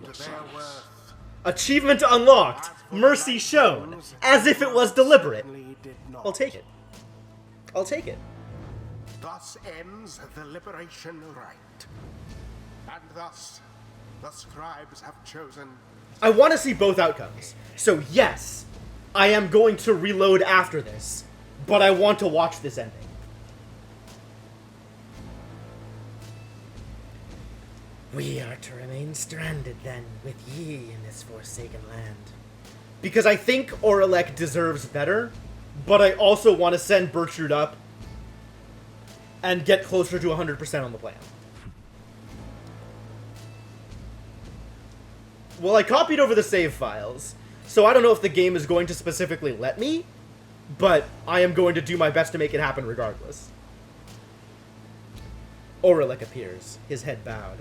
their worth. Achievement unlocked. Mercy shown. As if it was deliberate. I'll take it. I'll take it. Thus ends the liberation rite. And thus, the scribes have chosen... I want to see both outcomes. So yes, I am going to reload after this, but I want to watch this ending. We are to remain stranded, then, with ye in this forsaken land. Because I think Aurelek deserves better, but I also want to send Bertrude up and get closer to 100% on the plan. Well, I copied over the save files, so I don't know if the game is going to specifically let me, but I am going to do my best to make it happen regardless. Aurelek appears, his head bowed.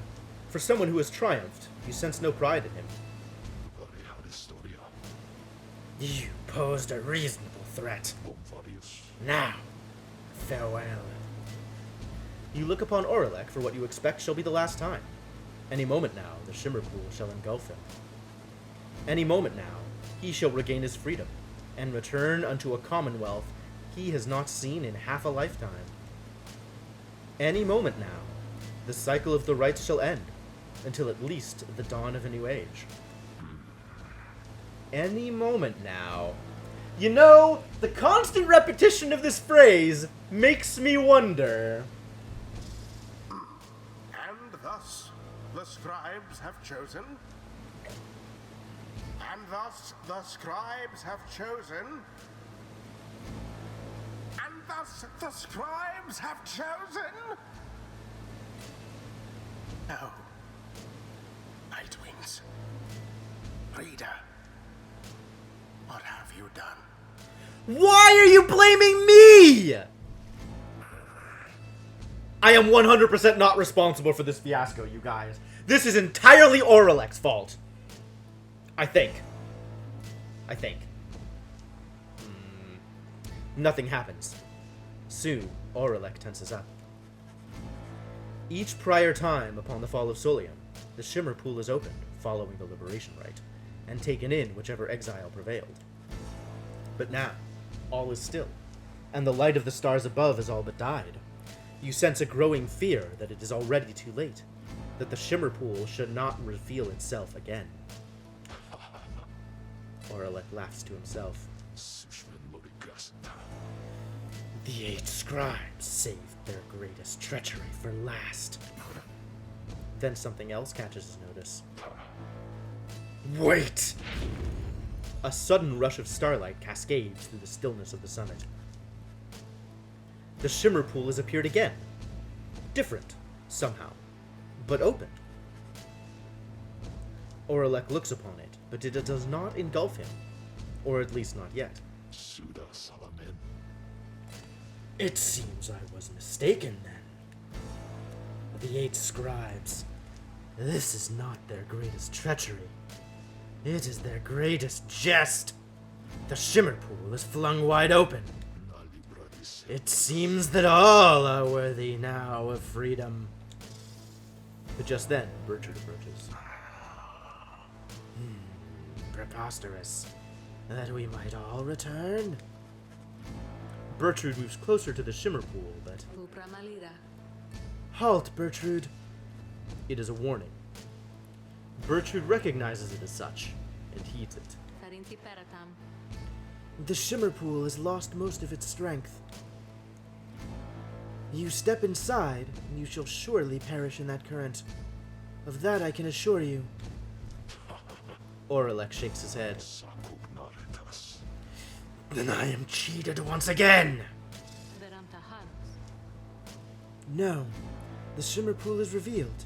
For someone who has triumphed, you sense no pride in him. You posed a reasonable threat. Now, farewell. You look upon Aurelek for what you expect shall be the last time. Any moment now, the Shimmer Pool shall engulf him. Any moment now, he shall regain his freedom, and return unto a commonwealth he has not seen in half a lifetime. Any moment now, the cycle of the rites shall end, until at least the dawn of a new age. Any moment now. You know, the constant repetition of this phrase makes me wonder. And thus, the scribes have chosen... And thus, the scribes have chosen... And thus, the scribes have chosen... No. Nightwings. Reader. What have you done? Why are you blaming me? I am 100% not responsible for this fiasco, you guys. This is entirely Aurelek's fault. I think. Nothing happens. Soon, Aurelek tenses up. Each prior time upon the fall of Solium, the Shimmer Pool is opened, following the Liberation Rite, and taken in whichever exile prevailed. But now, all is still, and the light of the stars above has all but died. You sense a growing fear that it is already too late, that the Shimmer Pool should not reveal itself again. Aurelek laughs to himself. The 8 scribes saved their greatest treachery for last. Then something else catches his notice. Wait! A sudden rush of starlight cascades through the stillness of the summit. The Shimmer Pool has appeared again. Different, somehow, but opened. Aurelek looks upon it, but it does not engulf him. Or at least not yet. It seems I was mistaken, then. The 8 scribes. This is not their greatest treachery. It is their greatest jest. The Shimmer Pool is flung wide open. It seems that all are worthy now of freedom. But just then, Bertrude approaches. Preposterous. That we might all return? Bertrude moves closer to the Shimmer Pool, but... Halt, Bertrude! It is a warning. Bertrude recognizes it as such, and heeds it. The Shimmer Pool has lost most of its strength. You step inside, and you shall surely perish in that current. Of that I can assure you. Aurelek shakes his head. Then I am cheated once again! No, the Shimmer Pool is revealed,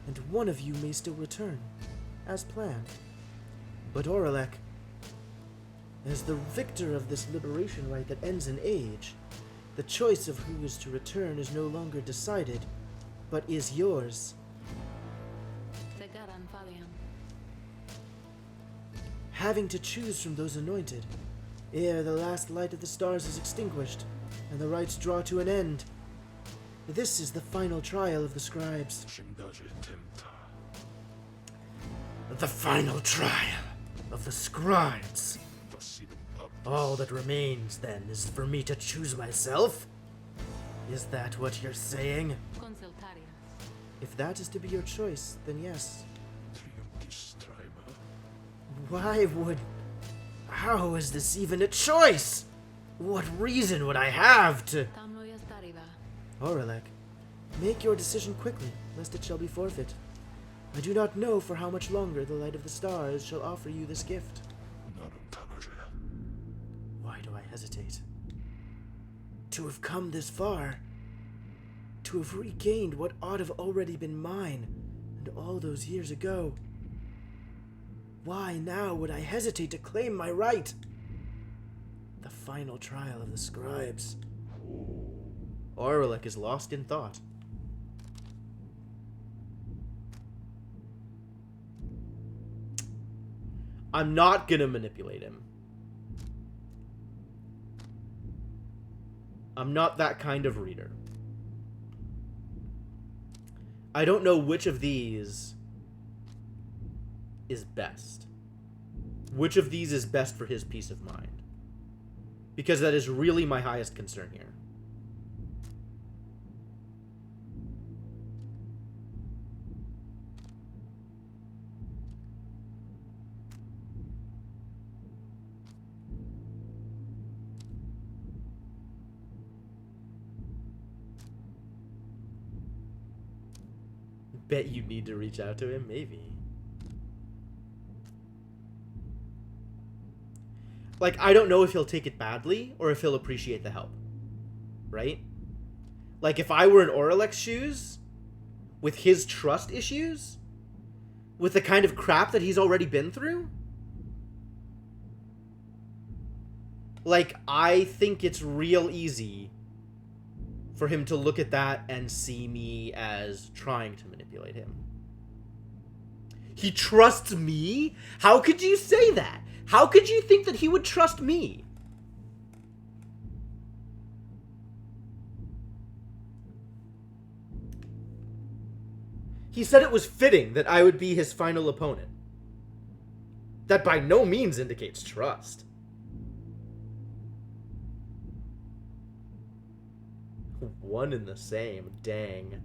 and one of you may still return, as planned. But Aurelek, as the victor of this liberation rite that ends in age, the choice of who is to return is no longer decided, but is yours. Having to choose from those anointed, ere the last light of the stars is extinguished, and the rites draw to an end. This is the final trial of the scribes. The final trial of the scribes. All that remains, then, is for me to choose myself? Is that what you're saying? If that is to be your choice, then yes. Why would... How is this even a choice? What reason would I have to... Oralek, make your decision quickly, lest it shall be forfeit. I do not know for how much longer the light of the stars shall offer you this gift. Why do I hesitate? To have come this far, to have regained what ought have already been mine, and all those years ago. Why now would I hesitate to claim my right? The final trial of the scribes. Oralek is lost in thought. I'm not gonna manipulate him. I'm not that kind of reader. I don't know which of these is best. Which of these is best for his peace of mind? Because that is really my highest concern here. Bet you need to reach out to him, maybe. Like, I don't know if he'll take it badly or if he'll appreciate the help. Right? Like, if I were in Oralek's shoes, with his trust issues, with the kind of crap that he's already been through, like, I think it's real easy for him to look at that and see me as trying to manipulate him. He trusts me? How could you say that? How could you think that he would trust me? He said it was fitting that I would be his final opponent. That by no means indicates trust. One and the same, dang.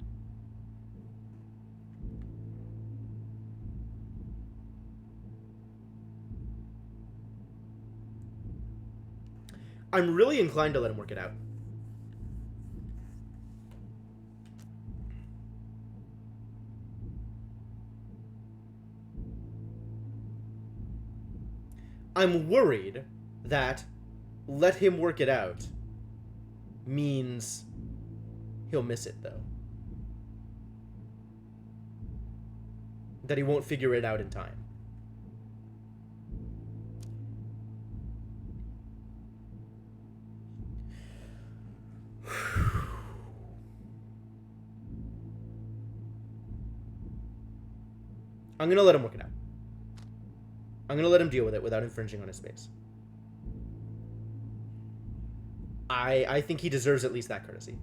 I'm really inclined to let him work it out. I'm worried that let him work it out means he'll miss it, though. That he won't figure it out in time. I'm gonna let him work it out. I'm gonna let him deal with it without infringing on his space. I think he deserves at least that courtesy.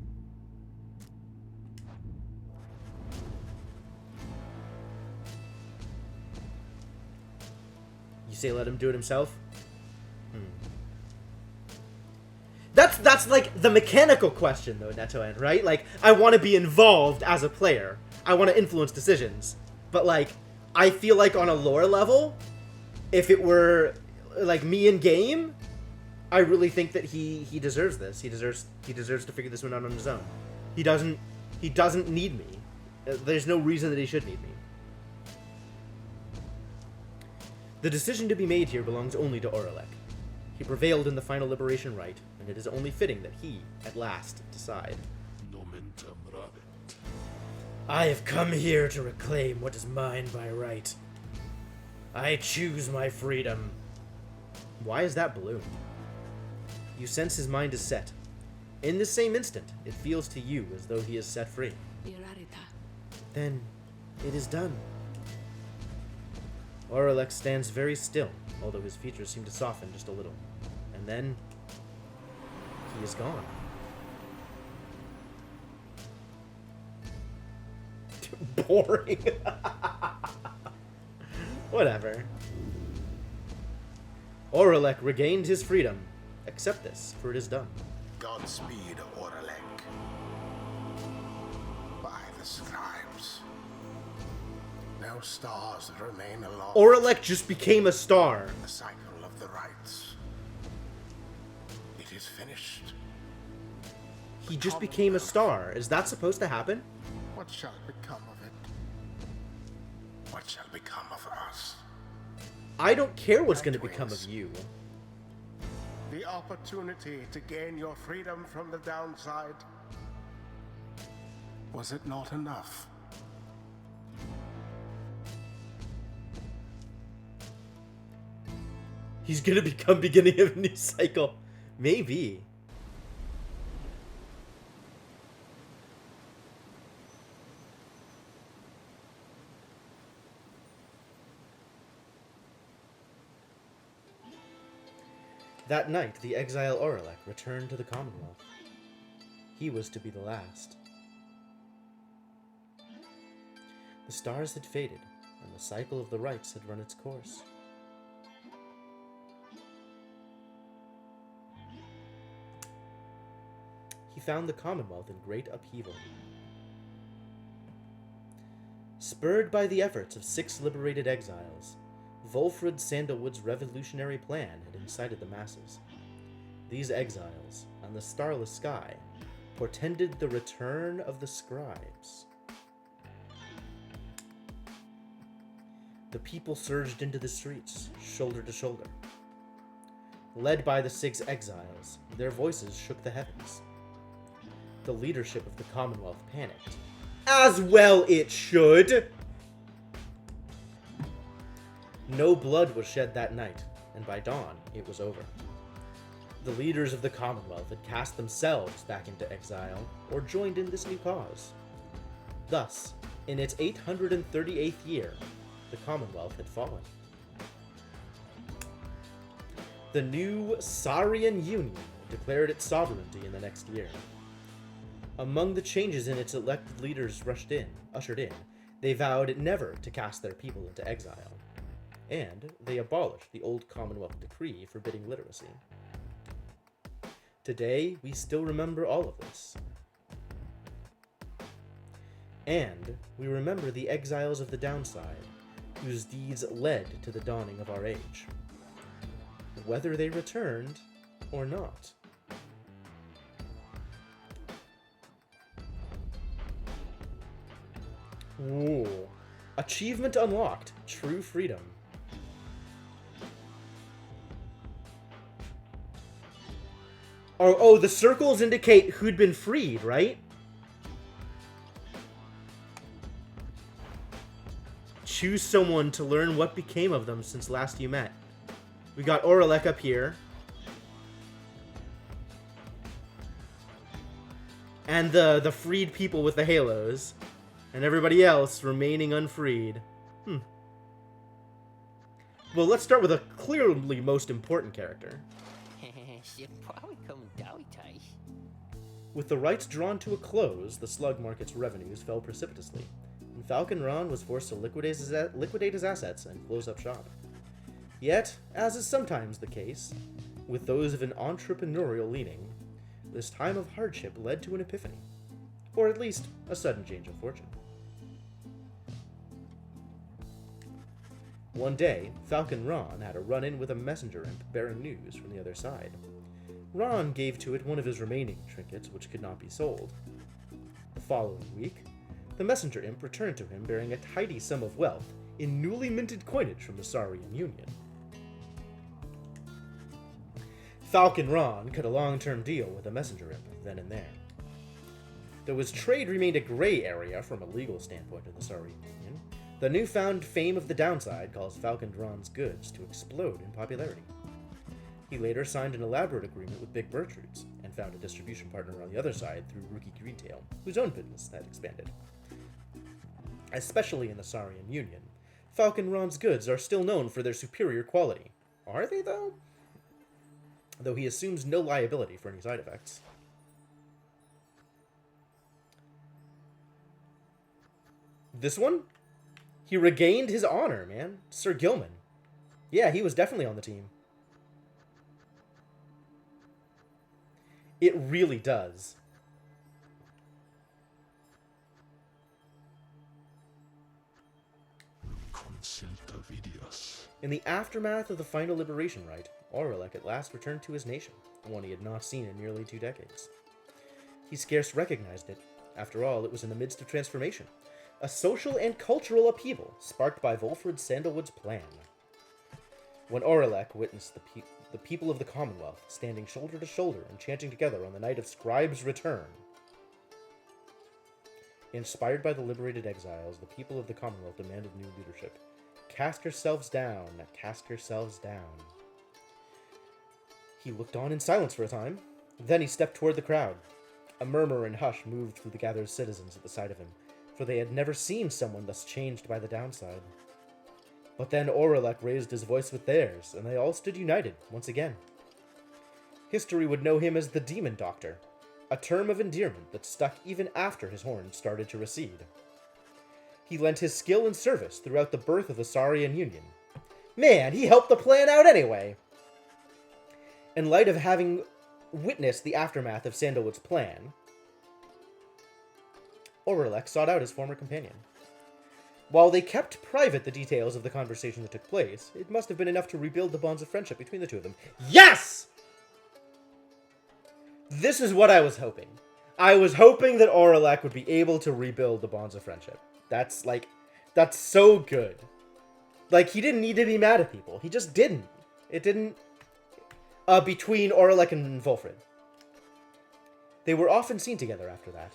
You say let him do it himself? That's like the mechanical question, though, Netoen, right? Like, I want to be involved as a player. I want to influence decisions. But, like, I feel like on a lore level, if it were, like, me in game, I really think that he deserves this. He deserves to figure this one out on his own. He doesn't need me. There's no reason that he should need me. The decision to be made here belongs only to Oralek. He prevailed in the final liberation rite, and it is only fitting that he, at last, decide. I have come here to reclaim what is mine by right. I choose my freedom. Why is that blue? You sense his mind is set. In this same instant, it feels to you as though he is set free. Then, it is done. Oralek stands very still, although his features seem to soften just a little. And then, he is gone. Boring. Whatever. Oralek regained his freedom. Accept this, for it is done. Godspeed, Oralek. By the scribes. No stars remain aloft. Oralek just became a star. The cycle of the rites. It is finished. He just became a star. Is that supposed to happen? What shall become of it? What shall become of us? I don't care what's going to become of you. The opportunity to gain your freedom from the downside. Was it not enough? He's going to become beginning of a new cycle. Maybe. That night, the exile Oralek returned to the Commonwealth. He was to be the last. The stars had faded, and the cycle of the rites had run its course. He found the Commonwealth in great upheaval. Spurred by the efforts of 6 liberated exiles, Volfred Sandalwood's revolutionary plan had incited the masses. These exiles, on the starless sky, portended the return of the scribes. The people surged into the streets, shoulder to shoulder. Led by the 6 exiles, their voices shook the heavens. The leadership of the Commonwealth panicked. As well it should! No blood was shed that night, and by dawn, it was over. The leaders of the Commonwealth had cast themselves back into exile, or joined in this new cause. Thus, in its 838th year, the Commonwealth had fallen. The new Saurian Union declared its sovereignty in the next year. Among the changes in its elected leaders ushered in, they vowed never to cast their people into exile. And they abolished the old Commonwealth decree forbidding literacy. Today, we still remember all of this. And we remember the exiles of the downside, whose deeds led to the dawning of our age. Whether they returned or not. Ooh. Achievement unlocked. True freedom. Oh, the circles indicate who'd been freed, right? Choose someone to learn what became of them since last you met. We got Oralek up here. And the freed people with the halos. And everybody else remaining unfreed. Well, let's start with a clearly most important character. With the rights drawn to a close, the slug market's revenues fell precipitously, and Falcon Ron was forced to liquidate his assets and close up shop. Yet, as is sometimes the case, with those of an entrepreneurial leaning, this time of hardship led to an epiphany, or at least a sudden change of fortune. One day, Falcon Ron had a run-in with a messenger imp bearing news from the other side. Ron gave to it one of his remaining trinkets, which could not be sold. The following week, the messenger imp returned to him bearing a tidy sum of wealth in newly minted coinage from the Saurian Union. Falcon Ron cut a long-term deal with the messenger imp then and there. Though his trade remained a gray area from a legal standpoint in the Saurian Union, the newfound fame of the downside caused Falcon Ron's goods to explode in popularity. He later signed an elaborate agreement with Big Bertrude's and found a distribution partner on the other side through Rookie Greentail, whose own business had expanded. Especially in the Saurian Union, Falcon Ron's goods are still known for their superior quality. Are they, though? Though he assumes no liability for any side effects. This one? He regained his honor, man. Sir Gilman. Yeah, he was definitely on the team. It really does. In the aftermath of the final liberation rite, Aurelek at last returned to his nation, one he had not seen in nearly 2 decades. He scarce recognized it. After all, it was in the midst of transformation, a social and cultural upheaval sparked by Volfred Sandalwood's plan. When Aurelek witnessed the people of the Commonwealth standing shoulder to shoulder and chanting together on the night of Scribe's return, inspired by the liberated exiles, the people of the Commonwealth demanded new leadership. Cast yourselves down, cast yourselves down. He looked on in silence for a time. Then he stepped toward the crowd. A murmur and hush moved through the gathered citizens at the sight of him, for they had never seen someone thus changed by the downside. But then Aurelek raised his voice with theirs, and they all stood united once again. History would know him as the Demon Doctor, a term of endearment that stuck even after his horns started to recede. He lent his skill and service throughout the birth of the Saurian Union. Man, he helped the plan out anyway! In light of having witnessed the aftermath of Sandalwood's plan, Aurelek sought out his former companion. While they kept private the details of the conversation that took place, it must have been enough to rebuild the bonds of friendship between the two of them. Yes! This is what I was hoping. I was hoping that Aurelek would be able to rebuild the bonds of friendship. That's so good. Like, he didn't need to be mad at people. He just didn't. It didn't... between Aurelek and Volfred. They were often seen together after that.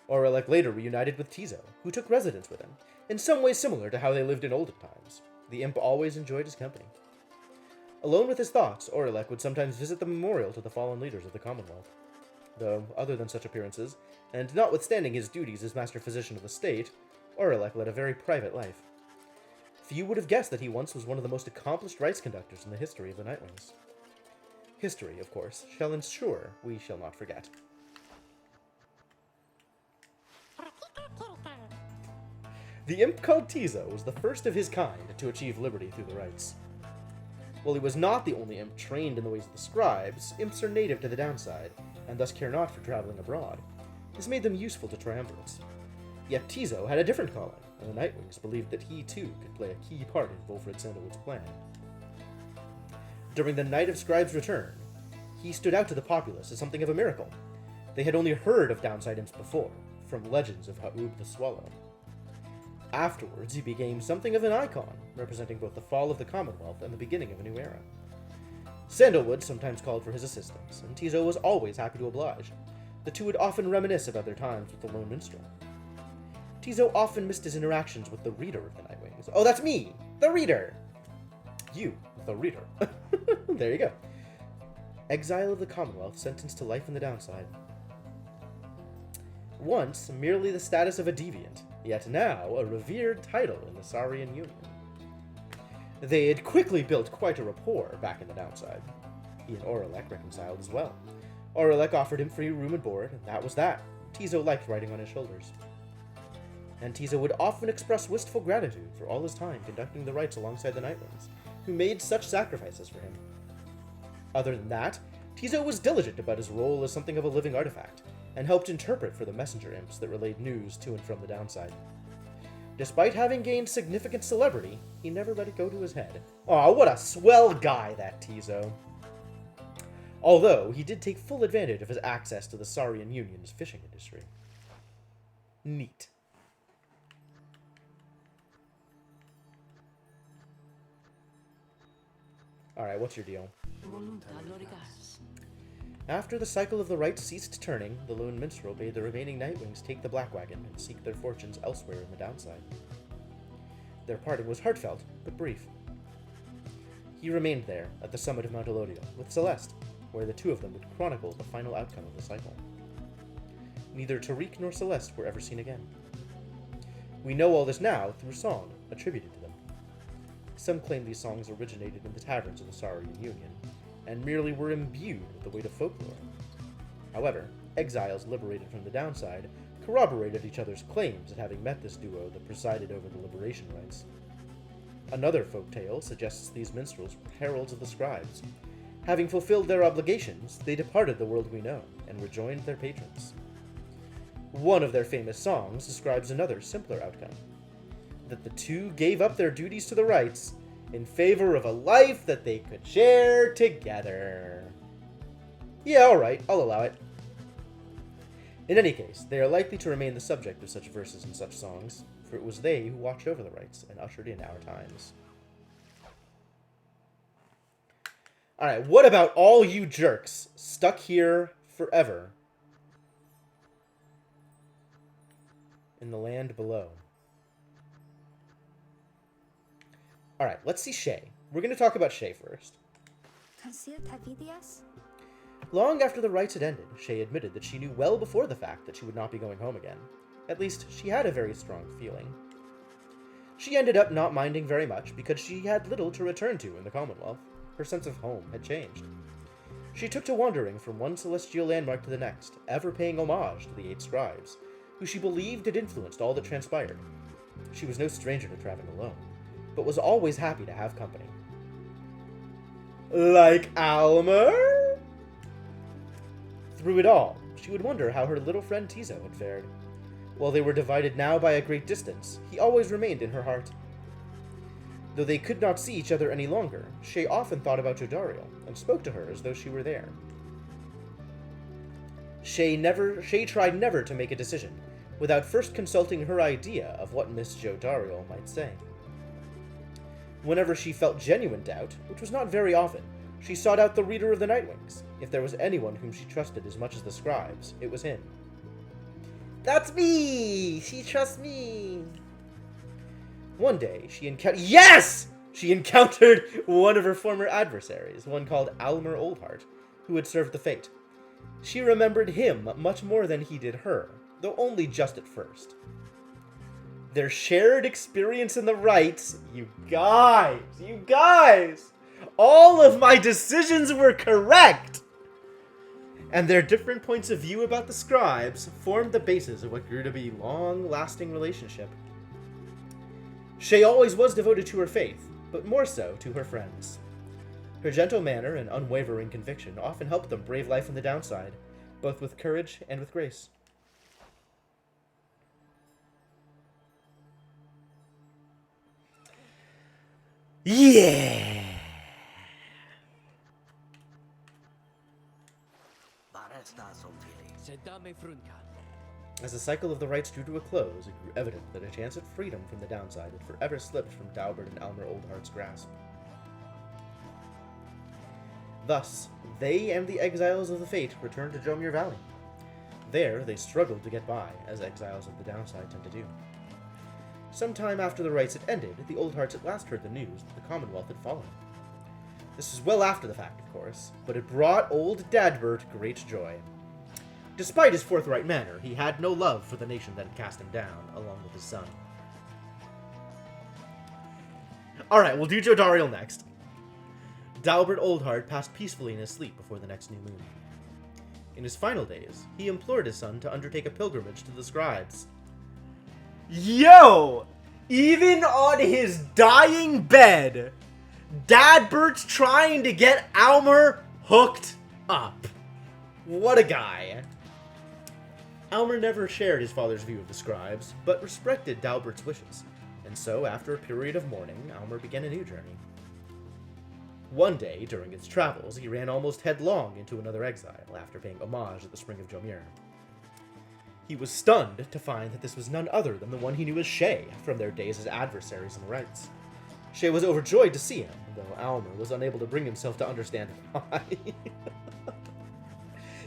Aurelek later reunited with Tizo, who took residence with him, in some ways similar to how they lived in olden times. The imp always enjoyed his company. Alone with his thoughts, Aurelek would sometimes visit the memorial to the fallen leaders of the Commonwealth. Though, other than such appearances, and notwithstanding his duties as Master Physician of the State, Aurelek led a very private life. Few would have guessed that he once was one of the most accomplished rites conductors in the history of the Nightwings. History, of course, shall ensure we shall not forget. The imp called Tizo was the first of his kind to achieve liberty through the rites. While he was not the only imp trained in the ways of the scribes, imps are native to the downside, and thus care not for traveling abroad. This made them useful to triumvirates. Yet Tizo had a different calling, and the Nightwings believed that he too could play a key part in Volfred Sandalwood's plan. During the night of Scribe's return, he stood out to the populace as something of a miracle. They had only heard of downside imps before, from legends of Ha'ub the Swallow. Afterwards, he became something of an icon, representing both the fall of the Commonwealth and the beginning of a new era. Sandalwood sometimes called for his assistance, and Tizo was always happy to oblige. The two would often reminisce about their times with the Lone Minstrel. Tizo often missed his interactions with the Reader of the Nightwings. Oh, that's me! The Reader! You, the Reader. There you go. Exile of the Commonwealth, sentenced to life in the downside. Once merely the status of a deviant, yet now a revered title in the Saurian Union. They had quickly built quite a rapport back in the downside. He and Aurelek reconciled as well. Aurelek offered him free room and board, and that was that. Tizo liked riding on his shoulders. And Tizo would often express wistful gratitude for all his time conducting the rites alongside the Nightwings, who made such sacrifices for him. Other than that, Tizo was diligent about his role as something of a living artifact, and helped interpret for the messenger imps that relayed news to and from the downside. Despite having gained significant celebrity, he never let it go to his head. Aw, what a swell guy, that Tizo. Although, he did take full advantage of his access to the Saurian Union's fishing industry. Neat. Alright, what's your deal? After the cycle of the rites ceased turning, the Lone Minstrel bade the remaining Nightwings take the Black Wagon and seek their fortunes elsewhere in the downside. Their parting was heartfelt, but brief. He remained there, at the summit of Mount Elodial, with Celeste, where the two of them would chronicle the final outcome of the cycle. Neither Tariq nor Celeste were ever seen again. We know all this now through song, attributed to them. Some claim these songs originated in the taverns of the Saurian Union, and merely were imbued with the weight of folklore. However, exiles liberated from the downside corroborated each other's claims at having met this duo that presided over the liberation rites. Another folk tale suggests these minstrels were heralds of the scribes. Having fulfilled their obligations, they departed the world we know and rejoined their patrons. One of their famous songs describes another, simpler outcome: that the two gave up their duties to the rites in favor of a life that they could share together. Yeah, alright, I'll allow it. In any case, they are likely to remain the subject of such verses and such songs, for it was they who watched over the rites and ushered in our times. Alright, what about all you jerks stuck here forever in the land below? Alright, let's see Shay. We're going to talk about Shay first. Long after the rites had ended, Shay admitted that she knew well before the fact that she would not be going home again. At least, she had a very strong feeling. She ended up not minding very much because she had little to return to in the Commonwealth. Her sense of home had changed. She took to wandering from one celestial landmark to the next, ever paying homage to the 8 scribes, who she believed had influenced all that transpired. She was no stranger to traveling alone, but was always happy to have company. Like Almer? Through it all, she would wonder how her little friend Tizo had fared. While they were divided now by a great distance, he always remained in her heart. Though they could not see each other any longer, Shay often thought about Jodariel and spoke to her as though she were there. Shay tried never to make a decision without first consulting her idea of what Miss Jodariel might say. Whenever she felt genuine doubt, which was not very often, she sought out the reader of the Nightwings. If there was anyone whom she trusted as much as the scribes, it was him. That's me! She trusts me! One day, she encountered one of her former adversaries, one called Almer Oldheart, who had served the Fate. She remembered him much more than he did her, though only just at first. Their shared experience in the rites, you guys, all of my decisions were correct! And their different points of view about the scribes formed the basis of what grew to be a long-lasting relationship. Shay always was devoted to her faith, but more so to her friends. Her gentle manner and unwavering conviction often helped them brave life on the downside, both with courage and with grace. Yeah! As the cycle of the rites drew to a close, it grew evident that a chance at freedom from the downside had forever slipped from Daubert and Almer Oldheart's grasp. Thus, they and the exiles of the Fate returned to Jomir Valley. There, they struggled to get by, as exiles of the downside tend to do. Sometime after the rites had ended, the Oldhearts at last heard the news that the Commonwealth had fallen. This was well after the fact, of course, but it brought old Dadbert great joy. Despite his forthright manner, he had no love for the nation that had cast him down, along with his son. Alright, we'll do Jodariel next. Dalbert Oldheart passed peacefully in his sleep before the next new moon. In his final days, he implored his son to undertake a pilgrimage to the scribes. Yo! Even on his dying bed, Dadbert's trying to get Almer hooked up. What a guy. Almer never shared his father's view of the scribes, but respected Dalbert's wishes, and so, after a period of mourning, Almer began a new journey. One day, during his travels, he ran almost headlong into another exile, after paying homage at the Spring of Jomir. He was stunned to find that this was none other than the one he knew as Shay, from their days as adversaries in the rites. Shay was overjoyed to see him, though Almer was unable to bring himself to understand why.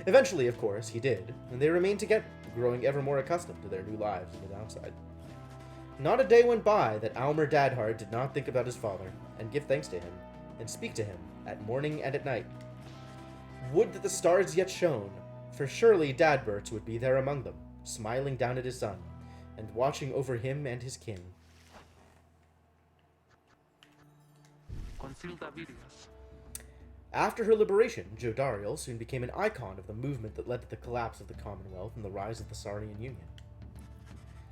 Eventually, of course, he did, and they remained together, growing ever more accustomed to their new lives on the downside. Not a day went by that Almer Dadhard did not think about his father, and give thanks to him, and speak to him, at morning and at night. Would that the stars yet shone, for surely Dadberts would be there among them, smiling down at his son, and watching over him and his kin. After her liberation, Jodariel soon became an icon of the movement that led to the collapse of the Commonwealth and the rise of the Saurian Union.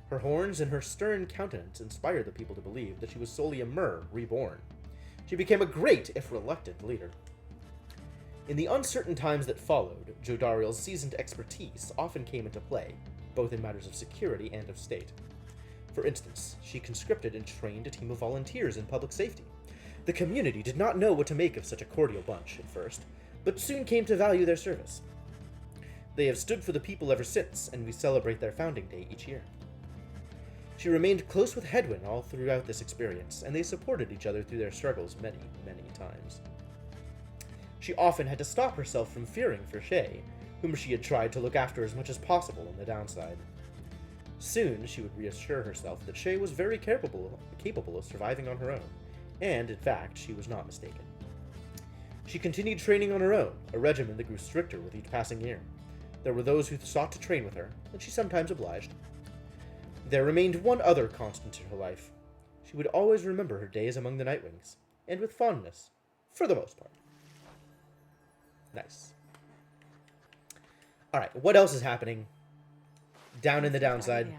Her horns and her stern countenance inspired the people to believe that she was solely a Mer reborn. She became a great, if reluctant, leader. In the uncertain times that followed, Jodariel's seasoned expertise often came into play, both in matters of security and of state. For instance, she conscripted and trained a team of volunteers in public safety. The community did not know what to make of such a cordial bunch at first, but soon came to value their service. They have stood for the people ever since, and we celebrate their founding day each year. She remained close with Hedwyn all throughout this experience, and they supported each other through their struggles many, many times. She often had to stop herself from fearing for Shay, whom she had tried to look after as much as possible on the downside. Soon, she would reassure herself that Shay was very capable of surviving on her own, and, in fact, she was not mistaken. She continued training on her own, a regimen that grew stricter with each passing year. There were those who sought to train with her, and she sometimes obliged. There remained one other constant in her life. She would always remember her days among the Nightwings, and with fondness, for the most part. Nice. Alright, what else is happening down in the downside?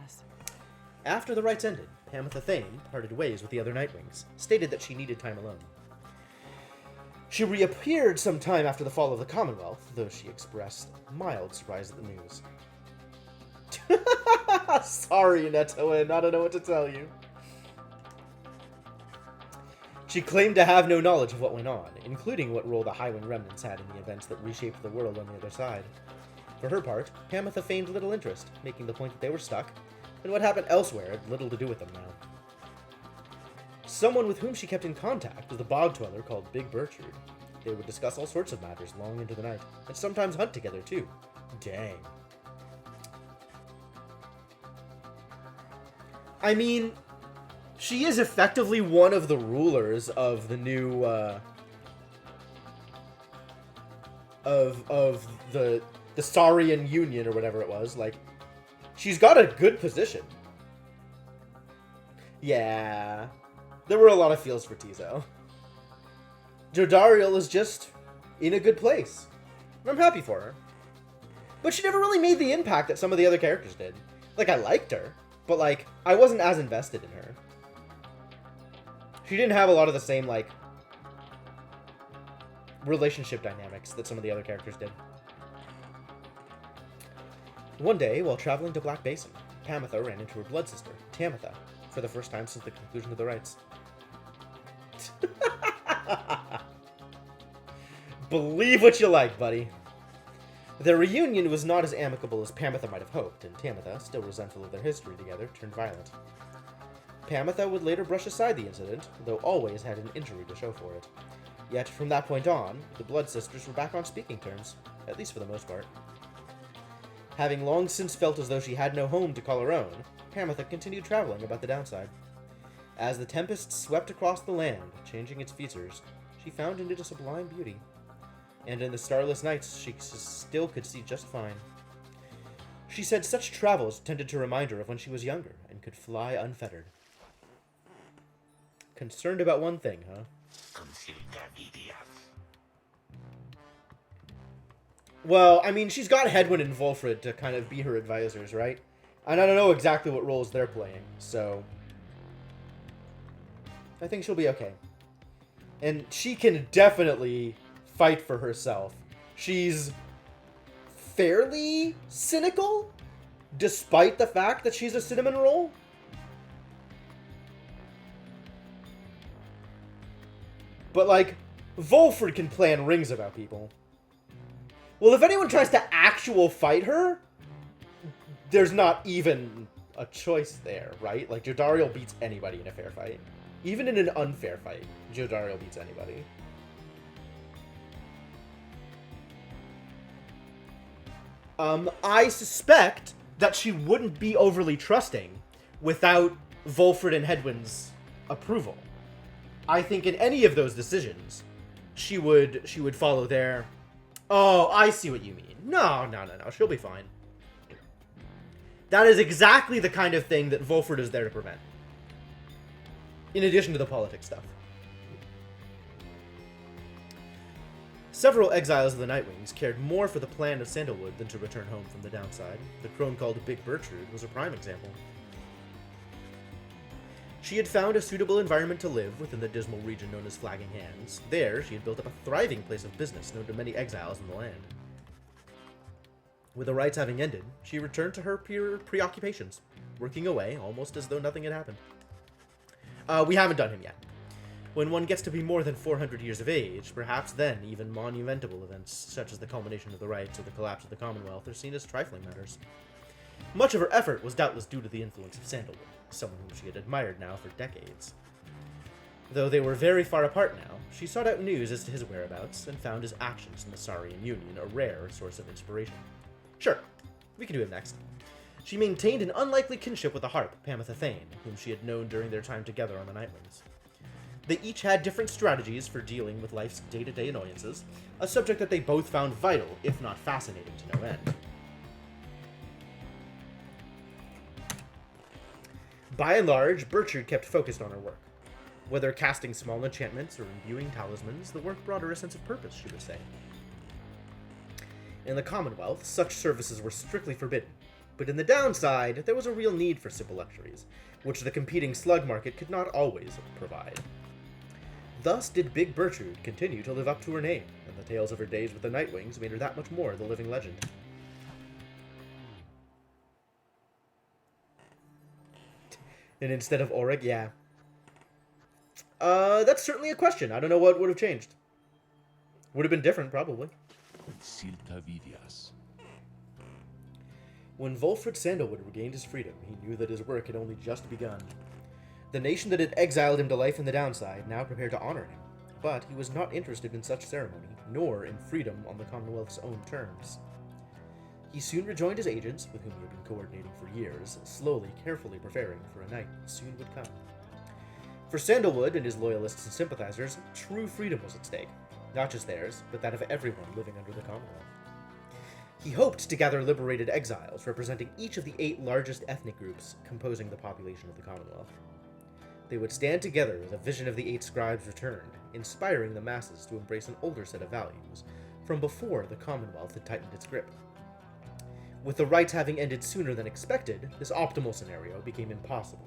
After the rites ended, Pamitha Thane parted ways with the other Nightwings, stated that she needed time alone. She reappeared sometime after the fall of the Commonwealth, though she expressed mild surprise at the news. Sorry, Nettoin, I don't know what to tell you. She claimed to have no knowledge of what went on, including what role the Highwing remnants had in the events that reshaped the world on the other side. For her part, Pamitha feigned little interest, making the point that they were stuck, and what happened elsewhere had little to do with them now. Someone with whom she kept in contact was the bog dweller called Big Bertrude. They would discuss all sorts of matters long into the night, and sometimes hunt together too. Dang. I mean, she is effectively one of the rulers of the new, of the Saurian Union, or whatever it was. Like, she's got a good position. Yeah. There were a lot of feels for Tizo. Jodariel is just in a good place. I'm happy for her. But she never really made the impact that some of the other characters did. Like, I liked her, but, like, I wasn't as invested in her. She didn't have a lot of the same, like, relationship dynamics that some of the other characters did. One day, while traveling to Black Basin, Pamitha ran into her blood sister, Tamitha, for the first time since the conclusion of the rites. Believe what you like, buddy. Their reunion was not as amicable as Pamitha might have hoped, and Tamitha, still resentful of their history together, turned violent. Pamitha would later brush aside the incident, though always had an injury to show for it. Yet, from that point on, the Blood Sisters were back on speaking terms, at least for the most part. Having long since felt as though she had no home to call her own, Pamitha continued traveling about the downside. As the tempest swept across the land, changing its features, she found in it a sublime beauty. And in the starless nights, she still could see just fine. She said such travels tended to remind her of when she was younger and could fly unfettered. Concerned about one thing, huh? Well, I mean, she's got Hedwyn and Volfred to kind of be her advisors, right? And I don't know exactly what roles they're playing, so I think she'll be okay. And she can definitely fight for herself. She's fairly cynical, despite the fact that she's a cinnamon roll. But, like, Volfred can plan rings about people. Well, if anyone tries to fight her, there's not even a choice there, right? Like, Jodariel beats anybody in a fair fight. Even in an unfair fight, Jodariel beats anybody. I suspect that she wouldn't be overly trusting without Volfred and Hedwyn's approval. I think in any of those decisions, she would follow their... Oh, I see what you mean. No. She'll be fine. That is exactly the kind of thing that Volfred is there to prevent. In addition to the politics stuff. Several exiles of the Nightwings cared more for the plan of Sandalwood than to return home from the downside. The crone called Big Bertrude was a prime example. She had found a suitable environment to live within the dismal region known as Flagging Hands. There, she had built up a thriving place of business known to many exiles in the land. With the rites having ended, she returned to her preoccupations, working away almost as though nothing had happened. We haven't done him yet. When one gets to be more than 400 years of age, perhaps then even monumental events such as the culmination of the rites or the collapse of the Commonwealth are seen as trifling matters. Much of her effort was doubtless due to the influence of Sandalwood, someone whom she had admired now for decades. Though they were very far apart now, she sought out news as to his whereabouts and found his actions in the Saurian Union a rare source of inspiration. Sure, we can do him next. She maintained an unlikely kinship with the harp, Pamitha Thane, whom she had known during their time together on the Nightwings. They each had different strategies for dealing with life's day-to-day annoyances, a subject that they both found vital, if not fascinating, to no end. By and large, Bertrude kept focused on her work. Whether casting small enchantments or imbuing talismans, the work brought her a sense of purpose, she would say. In the Commonwealth, such services were strictly forbidden, but in the downside, there was a real need for simple luxuries, which the competing slug market could not always provide. Thus did Big Bertrude continue to live up to her name, and the tales of her days with the Nightwings made her that much more the living legend. And instead of Auric, yeah. That's certainly a question. I don't know what would have changed. Would have been different, probably. When Volfred Sandalwood regained his freedom, he knew that his work had only just begun. The nation that had exiled him to life in the downside now prepared to honor him, but he was not interested in such ceremony, nor in freedom on the Commonwealth's own terms. He soon rejoined his agents, with whom he had been coordinating for years, slowly, carefully preparing for a night that soon would come. For Sandalwood and his loyalists and sympathizers, true freedom was at stake, not just theirs, but that of everyone living under the Commonwealth. He hoped to gather liberated exiles representing each of the 8 largest ethnic groups composing the population of the Commonwealth. They would stand together as a vision of the 8 scribes returned, inspiring the masses to embrace an older set of values, from before the Commonwealth had tightened its grip. With the rites having ended sooner than expected, this optimal scenario became impossible.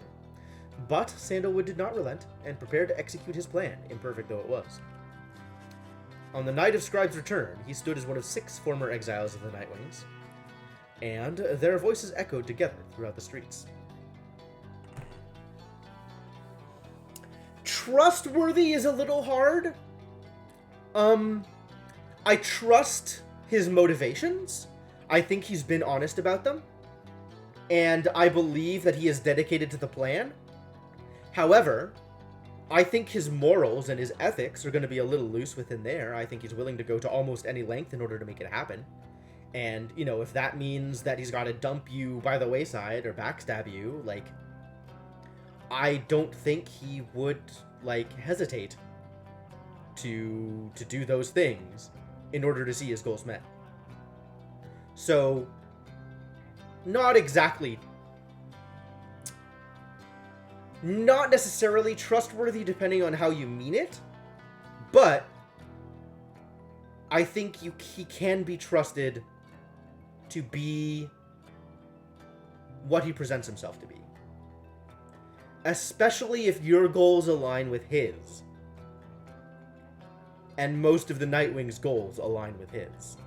But Sandalwood did not relent, and prepared to execute his plan, imperfect though it was. On the night of Scribe's return, he stood as one of 6 former exiles of the Nightwings, and their voices echoed together throughout the streets. Trustworthy is a little hard. I trust his motivations. I think he's been honest about them. And I believe that he is dedicated to the plan. However, I think his morals and his ethics are going to be a little loose within there. I think he's willing to go to almost any length in order to make it happen. And, you know, if that means that he's got to dump you by the wayside or backstab you, like, I don't think he would, like, hesitate to do those things in order to see his goals met. So, not necessarily trustworthy depending on how you mean it, but I think he can be trusted to be what he presents himself to be. Especially if your goals align with his. And most of the Nightwing's goals align with his.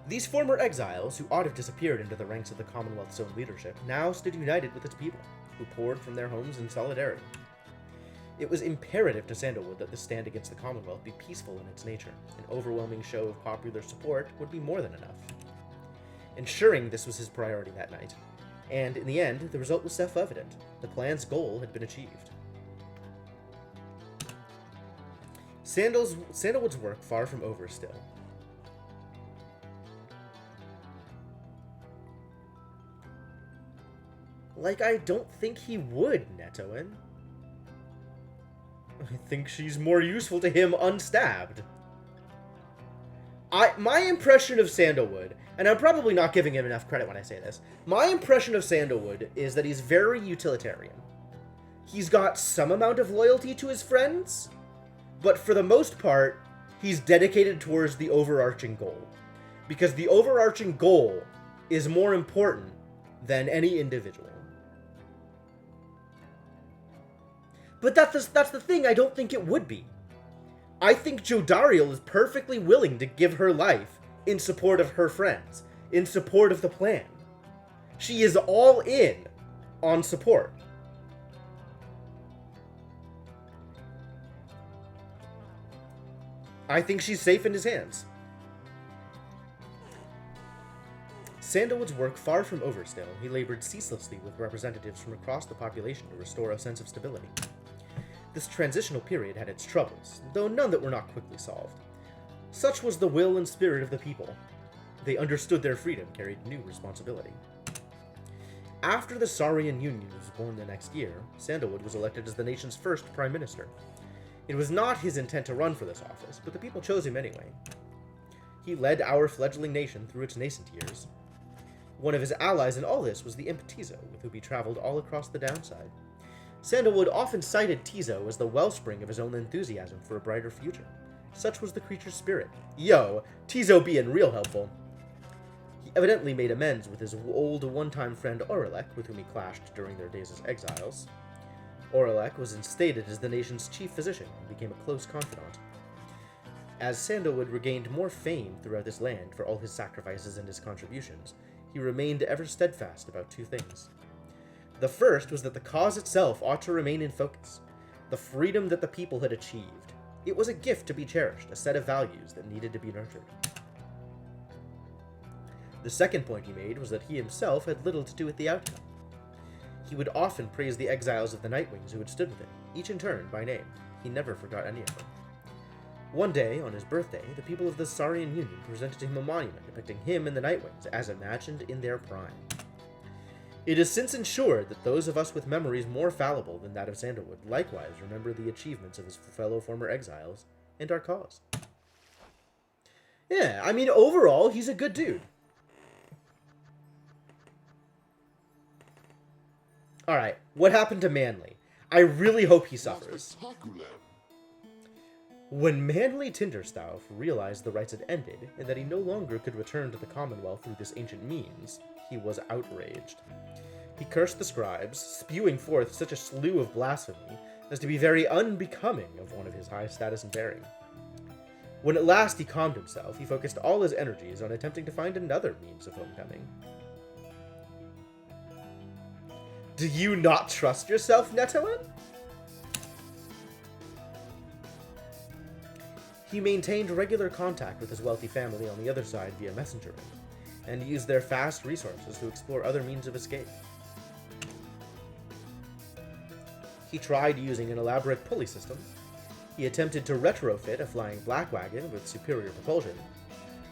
These former exiles, who ought to have disappeared into the ranks of the Commonwealth's own leadership, now stood united with its people, who poured from their homes in solidarity. It was imperative to Sandalwood that the stand against the Commonwealth be peaceful in its nature. An overwhelming show of popular support would be more than enough. Ensuring this was his priority that night, and in the end, the result was self-evident. The plan's goal had been achieved. Sandalwood's work far from over still. Like, I don't think he would, Netoin. I think she's more useful to him unstabbed. My impression of Sandalwood, and I'm probably not giving him enough credit when I say this, my impression of Sandalwood is that he's very utilitarian. He's got some amount of loyalty to his friends, but for the most part, he's dedicated towards the overarching goal. Because the overarching goal is more important than any individual. But that's the thing, I don't think it would be. I think Jodariel is perfectly willing to give her life in support of her friends, in support of the plan. She is all in on support. I think she's safe in his hands. Sandalwood's work far from over still, he labored ceaselessly with representatives from across the population to restore a sense of stability. This transitional period had its troubles, though none that were not quickly solved. Such was the will and spirit of the people. They understood their freedom carried new responsibility. After the Saurian Union was born the next year, Sandalwood was elected as the nation's first prime minister. It was not his intent to run for this office, but the people chose him anyway. He led our fledgling nation through its nascent years. One of his allies in all this was the imp Tizo, with whom he traveled all across the downside. Sandalwood often cited Tizo as the wellspring of his own enthusiasm for a brighter future. Such was the creature's spirit. Yo, Tizo being real helpful. He evidently made amends with his old one-time friend Orelek, with whom he clashed during their days as exiles. Orelek was instated as the nation's chief physician and became a close confidant. As Sandalwood regained more fame throughout this land for all his sacrifices and his contributions, he remained ever steadfast about two things. The first was that the cause itself ought to remain in focus, the freedom that the people had achieved. It was a gift to be cherished, a set of values that needed to be nurtured. The second point he made was that he himself had little to do with the outcome. He would often praise the exiles of the Nightwings who had stood with him, each in turn by name. He never forgot any of them. One day, on his birthday, the people of the Saurian Union presented to him a monument depicting him and the Nightwings as imagined in their prime. It is since ensured that those of us with memories more fallible than that of Sandalwood likewise remember the achievements of his fellow former exiles and our cause. Yeah, I mean, overall, he's a good dude. Alright, what happened to Manly? I really hope he suffers. When Manly Tinderstaff realized the rites had ended, and that he no longer could return to the Commonwealth through this ancient means, he was outraged. He cursed the scribes, spewing forth such a slew of blasphemy as to be very unbecoming of one of his high status and bearing. When at last he calmed himself, he focused all his energies on attempting to find another means of homecoming. Do you not trust yourself, Netoen? He maintained regular contact with his wealthy family on the other side via messengering, and used their vast resources to explore other means of escape. He tried using an elaborate pulley system. He attempted to retrofit a flying black wagon with superior propulsion.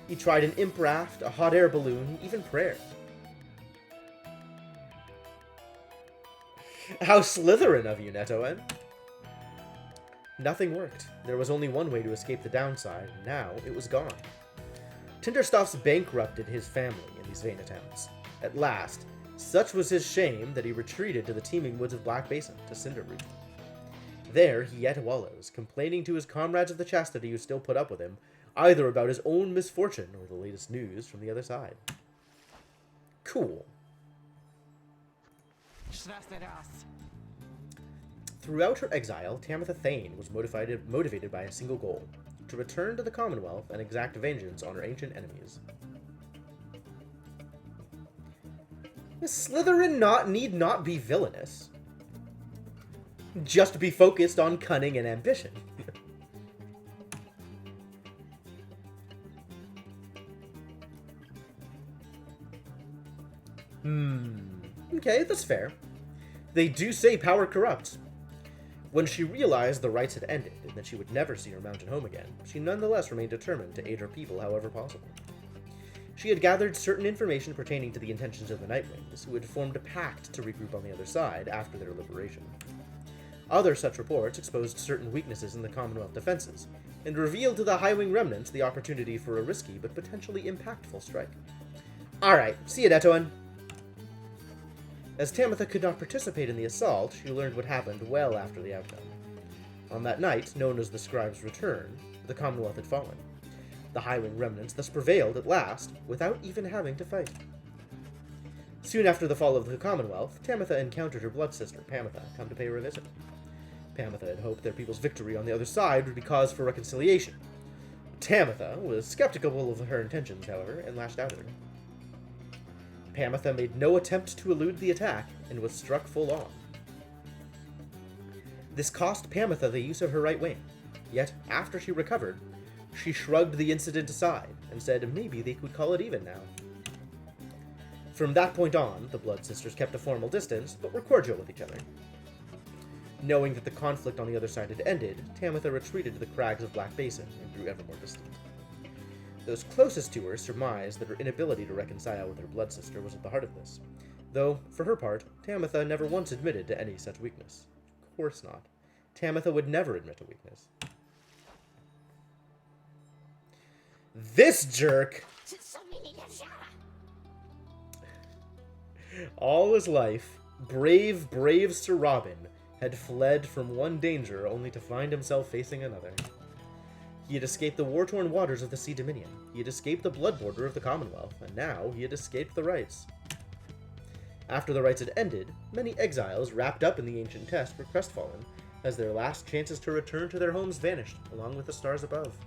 He tried an imp raft, a hot air balloon, even prayer. How Slytherin of you, Netoen. Nothing worked. There was only one way to escape the downside, and now it was gone. Tinderstaff's bankrupted his family in these vain attempts. At last, such was his shame that he retreated to the teeming woods of Black Basin, to Cinderroot. There he yet wallows, complaining to his comrades of the chastity who still put up with him, either about his own misfortune or the latest news from the other side. Cool. Throughout her exile, Tamitha Thane was motivated by a single goal: to return to the Commonwealth and exact vengeance on her ancient enemies. Slytherin need not be villainous. Just be focused on cunning and ambition. Okay, that's fair. They do say power corrupts. When she realized the rites had ended and that she would never see her mountain home again, she nonetheless remained determined to aid her people however possible. She had gathered certain information pertaining to the intentions of the Nightwings, who had formed a pact to regroup on the other side after their liberation. Other such reports exposed certain weaknesses in the Commonwealth defenses, and revealed to the Highwing remnants the opportunity for a risky but potentially impactful strike. Alright, see you, Netoen. As Tamitha could not participate in the assault, she learned what happened well after the outcome. On that night, known as the Scribe's Return, the Commonwealth had fallen. The Highwing remnants thus prevailed at last, without even having to fight. Soon after the fall of the Commonwealth, Tamitha encountered her blood sister, Pamitha, come to pay her a visit. Pamitha had hoped their people's victory on the other side would be cause for reconciliation. Tamitha was skeptical of her intentions, however, and lashed out at her. Pamitha made no attempt to elude the attack, and was struck full on. This cost Pamitha the use of her right wing, yet after she recovered, she shrugged the incident aside, and said maybe they could call it even now. From that point on, the blood sisters kept a formal distance, but were cordial with each other. Knowing that the conflict on the other side had ended, Tamitha retreated to the crags of Black Basin and grew ever more distant. Those closest to her surmised that her inability to reconcile with her blood sister was at the heart of this, though, for her part, Tamitha never once admitted to any such weakness. Of course not. Tamitha would never admit a weakness. This jerk! All his life, brave Sir Robin had fled from one danger only to find himself facing another. He had escaped the war-torn waters of the Sea Dominion, he had escaped the blood border of the Commonwealth, and now he had escaped the rites. After the rites had ended, many exiles wrapped up in the ancient test were crestfallen, as their last chances to return to their homes vanished, along with the stars above.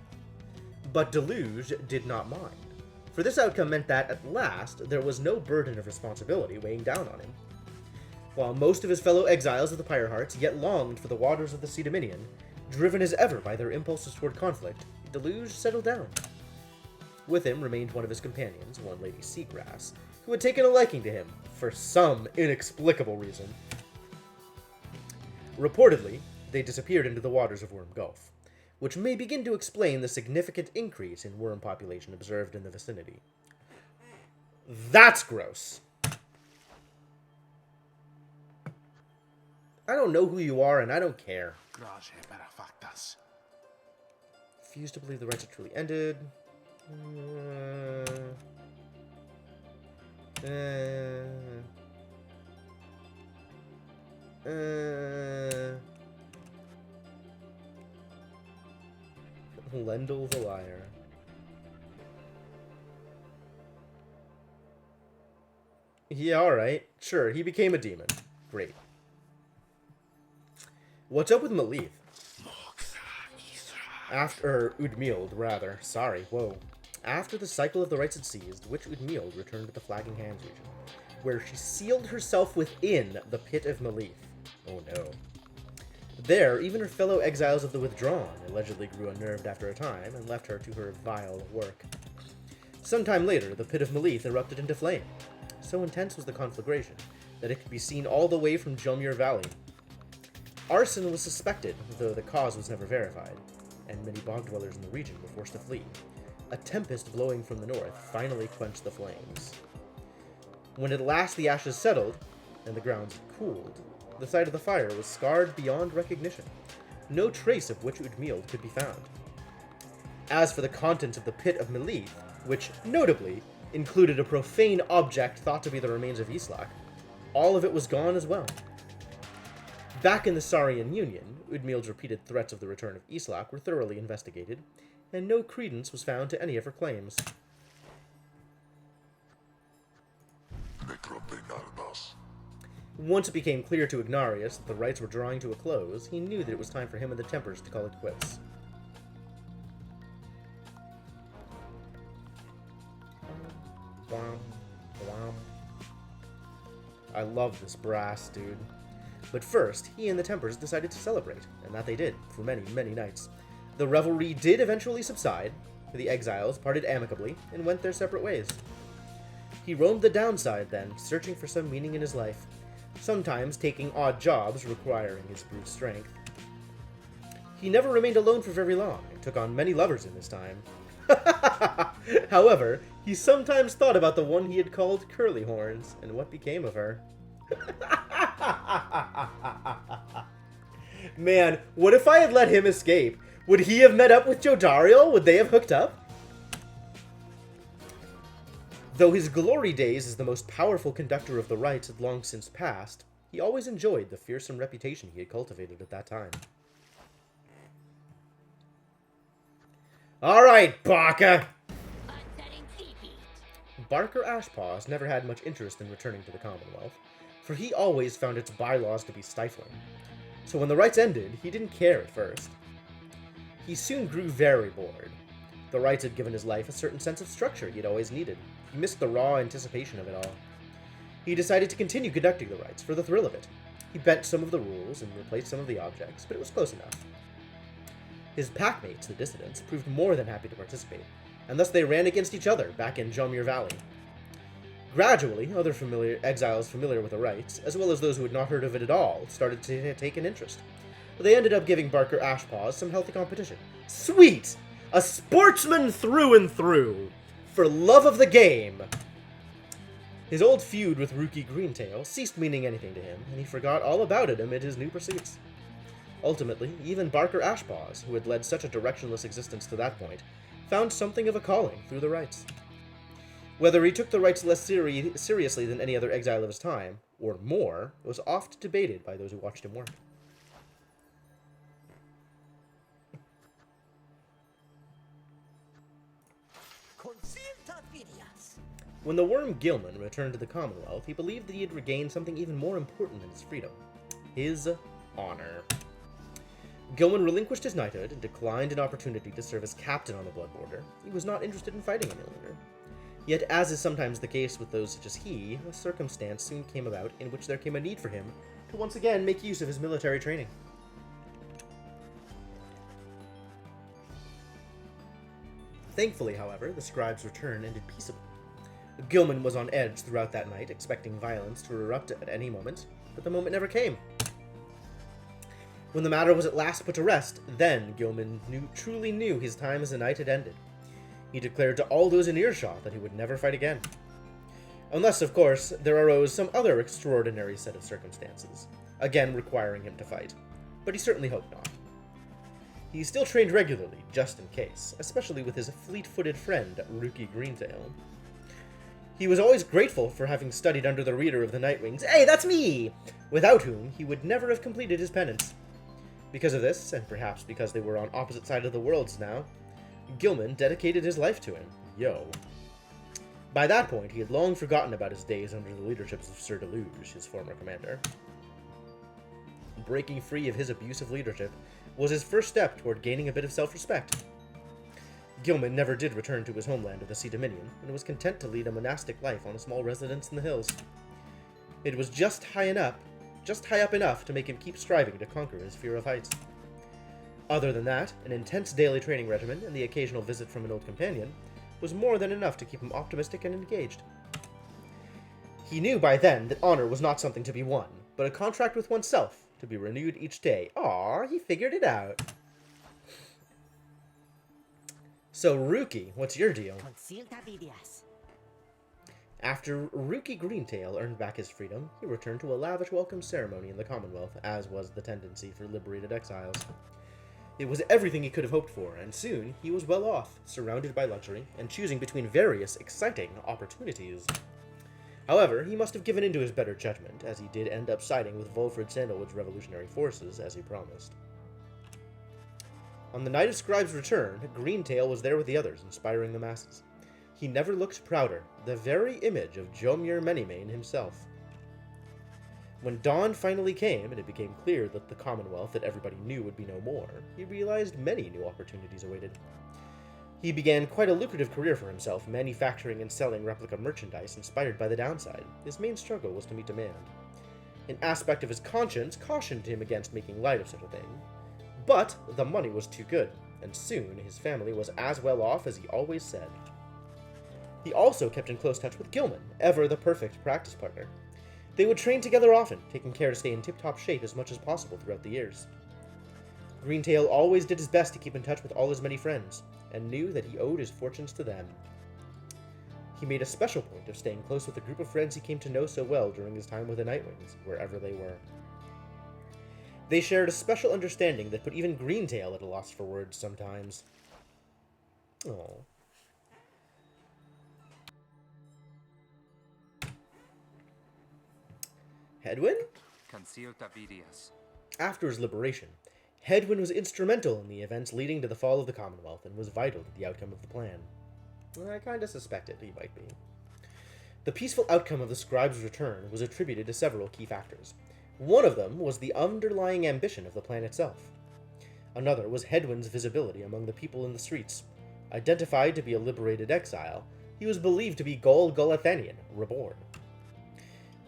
But Deluge did not mind, for this outcome meant that, at last, there was no burden of responsibility weighing down on him. While most of his fellow exiles of the Pyre Hearts yet longed for the waters of the Sea Dominion, driven as ever by their impulses toward conflict, Deluge settled down. With him remained one of his companions, one Lady Seagrass, who had taken a liking to him, for some inexplicable reason. Reportedly, they disappeared into the waters of Worm Gulf, which may begin to explain the significant increase in worm population observed in the vicinity. That's gross. I don't know who you are, and I don't care. Refuse to believe the rites have truly ended. Lendl the Liar. Yeah, alright. Sure, he became a demon. Great. What's up with Malith? Udmild, rather. Sorry, whoa. After the cycle of the rites had ceased, Witch Udmild returned to the Flagging Hands region, where she sealed herself within the Pit of Malith. Oh no. There, even her fellow exiles of the Withdrawn allegedly grew unnerved after a time and left her to her vile work. Sometime later, the Pit of Malith erupted into flame. So intense was the conflagration that it could be seen all the way from Jomir Valley. Arson was suspected, though the cause was never verified, and many bog dwellers in the region were forced to flee. A tempest blowing from the north finally quenched the flames. When at last the ashes settled, and the grounds cooled, the site of the fire was scarred beyond recognition. No trace of Witch Udmild could be found. As for the contents of the Pit of Malith, which, notably, included a profane object thought to be the remains of Islak, all of it was gone as well. Back in the Saurian Union, Udmild's repeated threats of the return of Islak were thoroughly investigated, and no credence was found to any of her claims. Once it became clear to Ignarius that the rites were drawing to a close, he knew that it was time for him and the Tempers to call it quits. I love this brass, dude. But first, he and the Tempers decided to celebrate, and that they did, for many, many nights. The revelry did eventually subside, the exiles parted amicably and went their separate ways. He roamed the downside then, searching for some meaning in his life, sometimes taking odd jobs requiring his brute strength. He never remained alone for very long, and took on many lovers in his time. However, he sometimes thought about the one he had called Curly Horns, and what became of her. Man, what if I had let him escape? Would he have met up with Jodariel? Would they have hooked up? Though his glory days as the most powerful conductor of the rites had long since passed, he always enjoyed the fearsome reputation he had cultivated at that time. Alright, Baka! Barker Ashpaws never had much interest in returning to the Commonwealth, for he always found its bylaws to be stifling. So when the rites ended, he didn't care at first. He soon grew very bored. The rites had given his life a certain sense of structure he had always needed. He missed the raw anticipation of it all. He decided to continue conducting the rites for the thrill of it. He bent some of the rules and replaced some of the objects, but it was close enough. His packmates, the dissidents, proved more than happy to participate, and thus they ran against each other back in Jomir Valley. Gradually, other exiles familiar with the rites, as well as those who had not heard of it at all, started to take an interest. They ended up giving Barker Ashpaws some healthy competition. Sweet! A sportsman through and through! For love of the game! His old feud with Rookie Greentail ceased meaning anything to him, and he forgot all about it amid his new pursuits. Ultimately, even Barker Ashpaws, who had led such a directionless existence to that point, found something of a calling through the rites. Whether he took the rites less seriously than any other exile of his time, or more, was oft debated by those who watched him work. When the worm Gilman returned to the Commonwealth, he believed that he had regained something even more important than his freedom. His honor. Gilman relinquished his knighthood and declined an opportunity to serve as captain on the Blood Border. He was not interested in fighting any longer. Yet, as is sometimes the case with those such as he, a circumstance soon came about in which there came a need for him to once again make use of his military training. Thankfully, however, the scribe's return ended peaceably. Gilman was on edge throughout that night, expecting violence to erupt at any moment, but the moment never came. When the matter was at last put to rest, then Gilman truly knew his time as a knight had ended. He declared to all those in earshot that he would never fight again. Unless, of course, there arose some other extraordinary set of circumstances, again requiring him to fight, but he certainly hoped not. He still trained regularly, just in case, especially with his fleet-footed friend, Rookie Greentail. He was always grateful for having studied under the reader of the Nightwings, "Hey, that's me!" without whom he would never have completed his penance. Because of this, and perhaps because they were on opposite sides of the worlds now, Gilman dedicated his life to him. By that point, he had long forgotten about his days under the leadership of Sir Deluge, his former commander. Breaking free of his abusive leadership was his first step toward gaining a bit of self-respect. Gilman never did return to his homeland of the Sea Dominion, and was content to lead a monastic life on a small residence in the hills. It was just high up enough to make him keep striving to conquer his fear of heights. Other than that, an intense daily training regimen and the occasional visit from an old companion was more than enough to keep him optimistic and engaged. He knew by then that honor was not something to be won, but a contract with oneself to be renewed each day. He figured it out. So, Rookie, what's your deal? After Rookie Greentail earned back his freedom, he returned to a lavish welcome ceremony in the Commonwealth, as was the tendency for liberated exiles. It was everything he could have hoped for, and soon he was well off, surrounded by luxury, and choosing between various exciting opportunities. However, he must have given in to his better judgment, as he did end up siding with Volfred Sandalwood's revolutionary forces, as he promised. On the night of Scribe's return, Greentail was there with the others, inspiring the masses. He never looked prouder, the very image of Jomir Manymane himself. When dawn finally came, and it became clear that the Commonwealth that everybody knew would be no more, he realized many new opportunities awaited. He began quite a lucrative career for himself, manufacturing and selling replica merchandise inspired by the downside. His main struggle was to meet demand. An aspect of his conscience cautioned him against making light of such a thing. But the money was too good, and soon his family was as well off as he always said. He also kept in close touch with Gilman, ever the perfect practice partner. They would train together often, taking care to stay in tip-top shape as much as possible throughout the years. Greentail always did his best to keep in touch with all his many friends, and knew that he owed his fortunes to them. He made a special point of staying close with the group of friends he came to know so well during his time with the Nightwings, wherever they were. They shared a special understanding that put even Greentail at a loss for words sometimes. Oh. Hedwyn? After his liberation, Hedwyn was instrumental in the events leading to the fall of the Commonwealth and was vital to the outcome of the plan. I kinda suspected he might be. The peaceful outcome of the scribe's return was attributed to several key factors. One of them was the underlying ambition of the plan itself. Another was Hedwyn's visibility among the people in the streets. Identified to be a liberated exile, he was believed to be Gol Golathanian, reborn.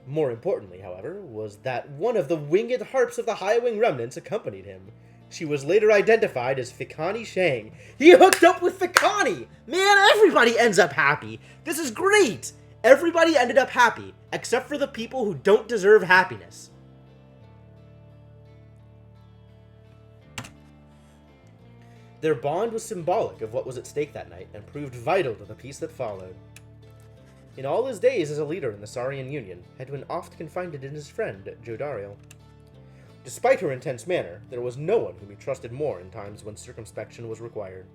More importantly, however, was that one of the winged harps of the High-Wing remnants accompanied him. She was later identified as Fikani Shang. He hooked up with Fikani! Man, everybody ends up happy! This is great! Everybody ended up happy, except for the people who don't deserve happiness. Their bond was symbolic of what was at stake that night, and proved vital to the peace that followed. In all his days as a leader in the Saurian Union, Hedwyn oft confided in his friend, Jodariel. Despite her intense manner, there was no one whom he trusted more in times when circumspection was required.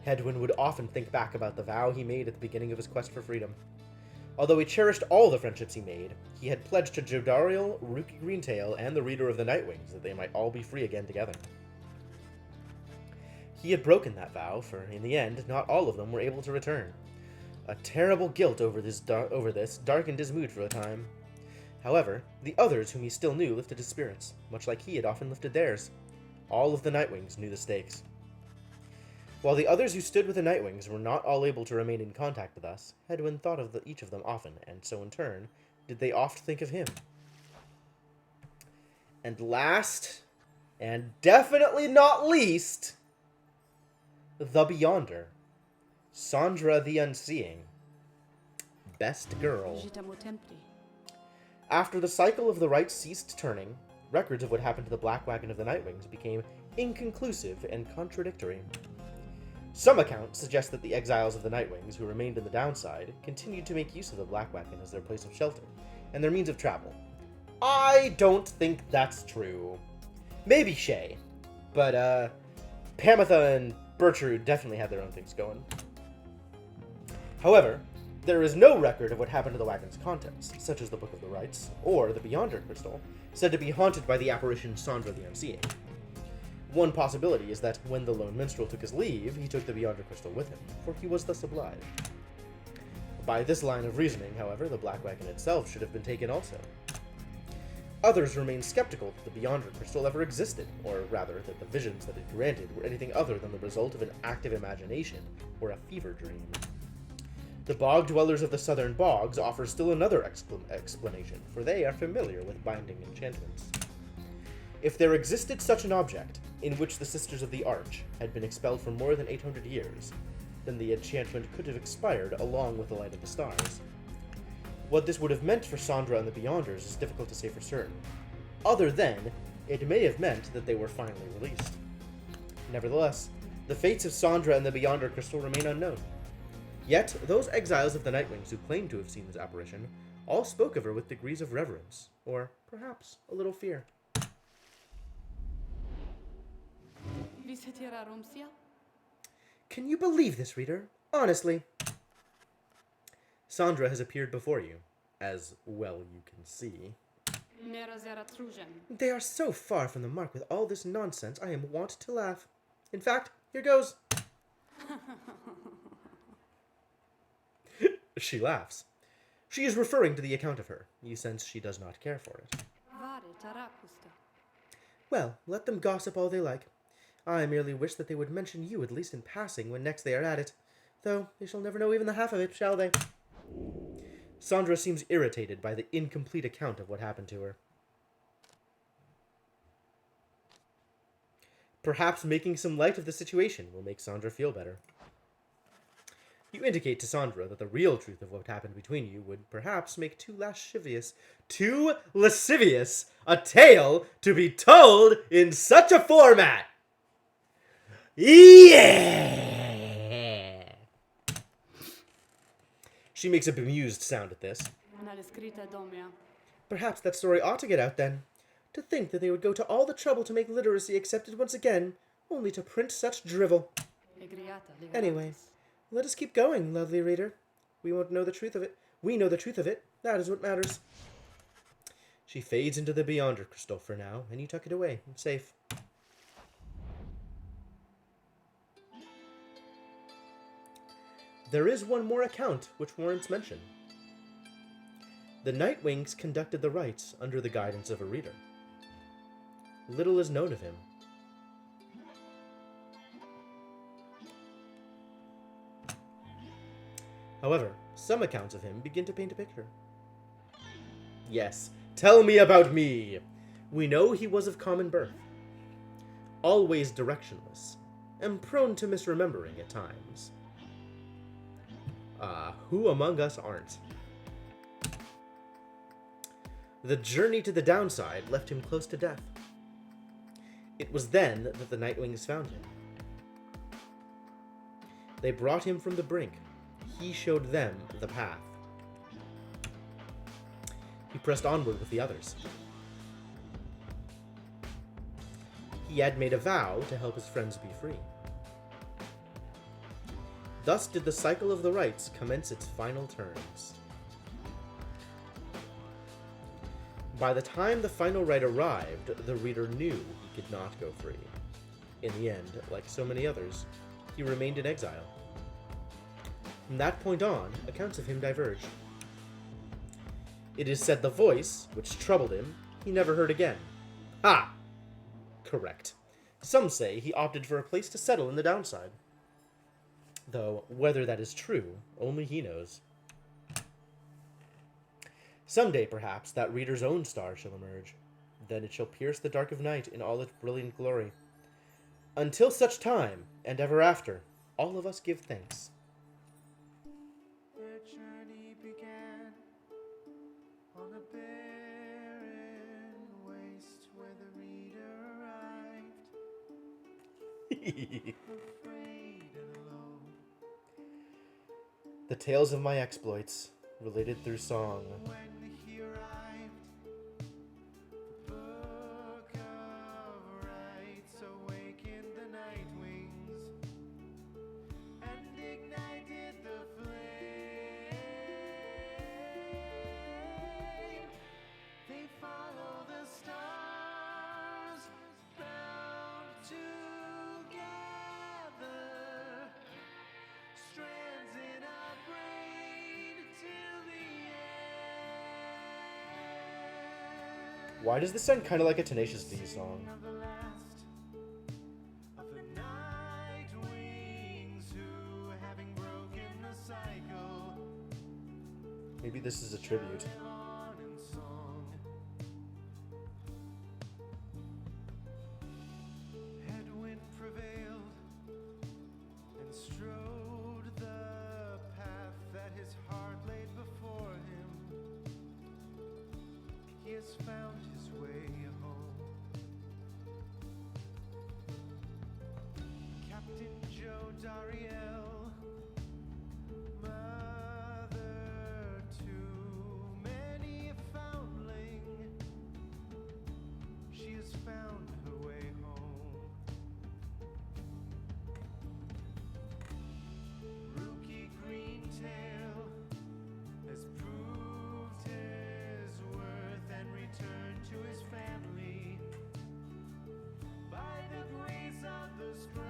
Hedwyn would often think back about the vow he made at the beginning of his quest for freedom. Although he cherished all the friendships he made, he had pledged to Jodariel, Rookie Greentail, and the Reader of the Nightwings that they might all be free again together. He had broken that vow, for in the end, not all of them were able to return. A terrible guilt over this darkened his mood for a time. However, the others whom he still knew lifted his spirits, much like he had often lifted theirs. All of the Nightwings knew the stakes. While the others who stood with the Nightwings were not all able to remain in contact with us, Hedwyn thought of each of them often, and so in turn, did they oft think of him. And last, and definitely not least, the Beyonder, Sandra the Unseeing, best girl. After the cycle of the rites ceased turning, records of what happened to the Black Wagon of the Nightwings became inconclusive and contradictory. Some accounts suggest that the exiles of the Nightwings who remained in the downside continued to make use of the Black Wagon as their place of shelter and their means of travel. I don't think that's true. Maybe Shay, but Pamitha and Bertrude definitely had their own things going. However, there is no record of what happened to the wagon's contents, such as the Book of the Rites, or the Beyonder Crystal, said to be haunted by the apparition Sandra the Unseeing. One possibility is that when the lone minstrel took his leave, he took the Beyonder Crystal with him, for he was thus obliged. By this line of reasoning, however, the Black Wagon itself should have been taken also. Others remain skeptical that the Beyonder Crystal ever existed, or rather, that the visions that it granted were anything other than the result of an active imagination, or a fever dream. The bog dwellers of the southern bogs offer still another explanation, for they are familiar with binding enchantments. If there existed such an object, in which the Sisters of the Arch had been expelled for more than 800 years, then the enchantment could have expired along with the Light of the Stars. What this would have meant for Sandra and the Beyonders is difficult to say for certain. Other than, it may have meant that they were finally released. Nevertheless, the fates of Sandra and the Beyonder Crystal remain unknown. Yet, those exiles of the Nightwings who claimed to have seen this apparition all spoke of her with degrees of reverence, or perhaps a little fear. Can you believe this, reader? Honestly. Sandra has appeared before you, as well you can see. They are so far from the mark with all this nonsense, I am wont to laugh. In fact, here goes. She laughs. She is referring to the account of her. You sense she does not care for it. Well, let them gossip all they like. I merely wish that they would mention you at least in passing when next they are at it. Though they shall never know even the half of it, shall they? Sandra seems irritated by the incomplete account of what happened to her. Perhaps making some light of the situation will make Sandra feel better. You indicate to Sandra that the real truth of what happened between you would perhaps make too lascivious a tale to be told in such a format. Yeah! She makes a bemused sound at this. Perhaps that story ought to get out then. To think that they would go to all the trouble to make literacy accepted once again, only to print such drivel. Anyway, let us keep going, lovely reader. We won't know the truth of it. We know the truth of it. That is what matters. She fades into the Beyonder Crystal for now, and you tuck it away, safe. There is one more account which warrants mention. The Nightwings conducted the rites under the guidance of a reader. Little is known of him. However, some accounts of him begin to paint a picture. Yes, tell me about me! We know he was of common birth, always directionless, and prone to misremembering at times. Who among us aren't? The journey to the downside left him close to death. It was then that the Nightwings found him. They brought him from the brink. He showed them the path. He pressed onward with the others. He had made a vow to help his friends be free. Thus did the cycle of the rites commence its final turns. By the time the final rite arrived, the reader knew he could not go free. In the end, like so many others, he remained in exile. From that point on, accounts of him diverged. It is said the voice, which troubled him, he never heard again. Ah! Correct. Some say he opted for a place to settle in the downside. Though, whether that is true, only he knows. Someday, perhaps, that reader's own star shall emerge. Then it shall pierce the dark of night in all its brilliant glory. Until such time, and ever after, all of us give thanks. Their journey began on a barren waste where the reader arrived, afraid and alone. The tales of my exploits, related through song. When he arrived, the book of rites awakened the Nightwings and ignited the flame. They follow the stars, bound together, strands in our brain till the end. Why does this sound kind of like a Tenacious D song? Of the last of the Nightwings who, having broken the cycle, Maybe this is a tribute. live on in song. Headwind prevailed and strode the path that his heart laid before him. He has found his way home. Captain Joe Dariel, mother to many a foundling, she has found her way home. Rookie Greentail has proved his worth and returned to his family by the grace of the scribes.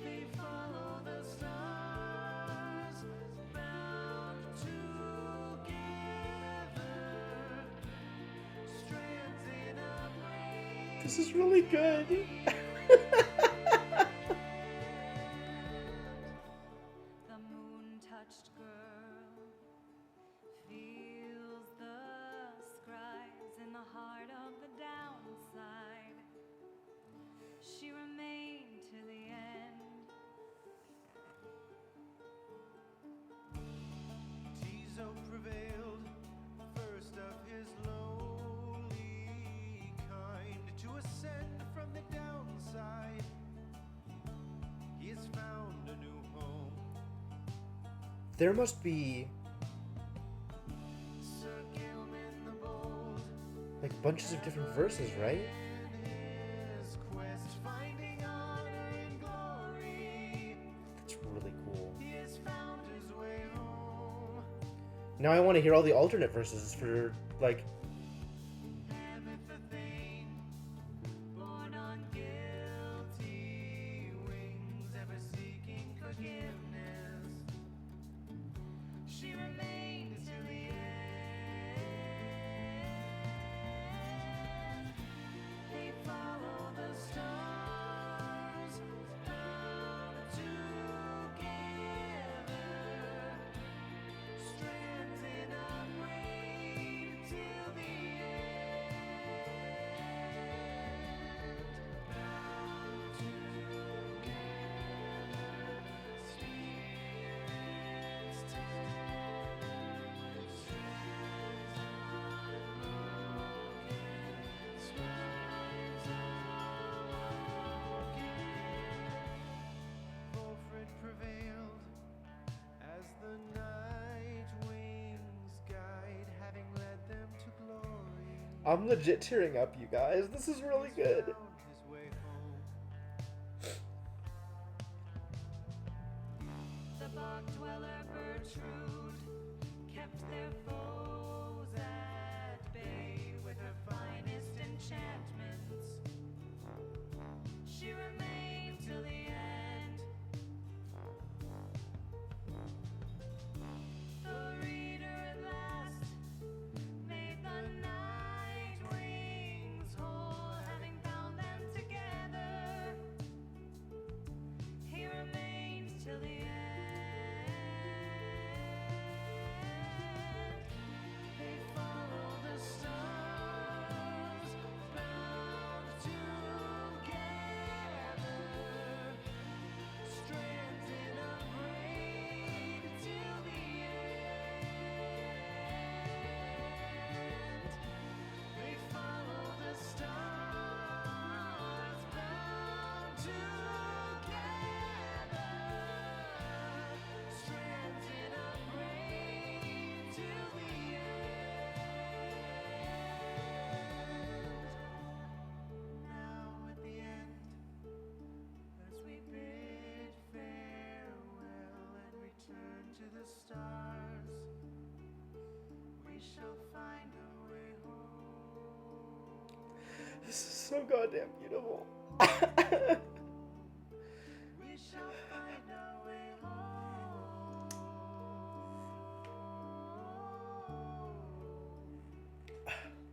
They follow the stars, bound together, strands in a brain. This is really good. The moon-touched girl feels the scribes in the heart of the downside. She remained to the end. Tizo prevailed, first of his lowly kind, to ascend from the downside. He has found a new home. There must be Sir Gilman the Bold, like bunches of different verses, right? in his quest, finding honor and glory, That's really cool. he has found his way home. Now I want to hear all the alternate verses for like. Amethane, born on guilty I'm legit tearing up, you guys. This is really good. Found his way home. The bog dweller Bertrude kept their foes at bay with her finest enchantments. She remained till the end. The reader at last made the night wings whole, having bound them together. He remained till the end. They follow the stars, bound together, strands in a braid till the end. They follow the stars, bound together, strands in a braid till the end. Now at the end, as we bid farewell and return to the stars, we shall find our way home. This is so goddamn beautiful. We shall find our way home.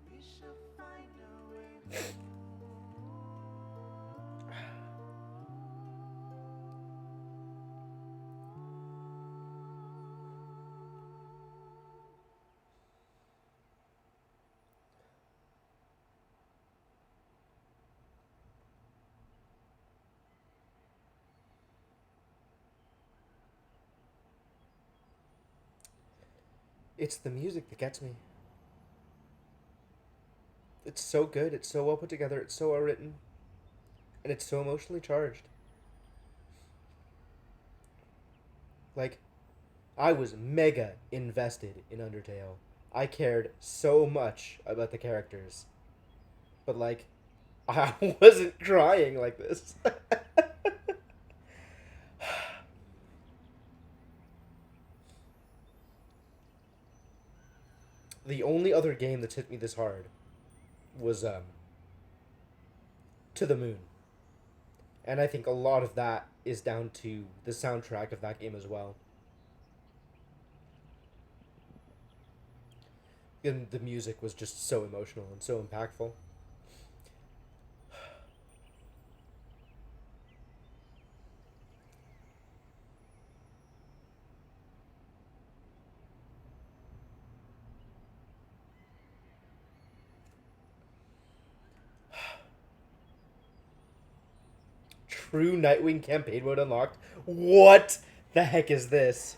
We shall find our way home. It's the music that gets me. It's so good, it's so well put together, it's so well written, and it's so emotionally charged. Like, I was mega invested in Undertale. I cared so much about the characters. But, like, I wasn't crying like this. The only other game that's hit me this hard was To the Moon. And I think a lot of that is down to the soundtrack of that game as well. And the music was just so emotional and so impactful. True Nightwing campaign mode unlocked. What the heck is this?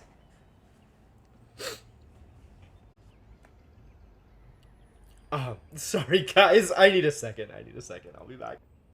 Sorry guys, I need a second. I'll be back.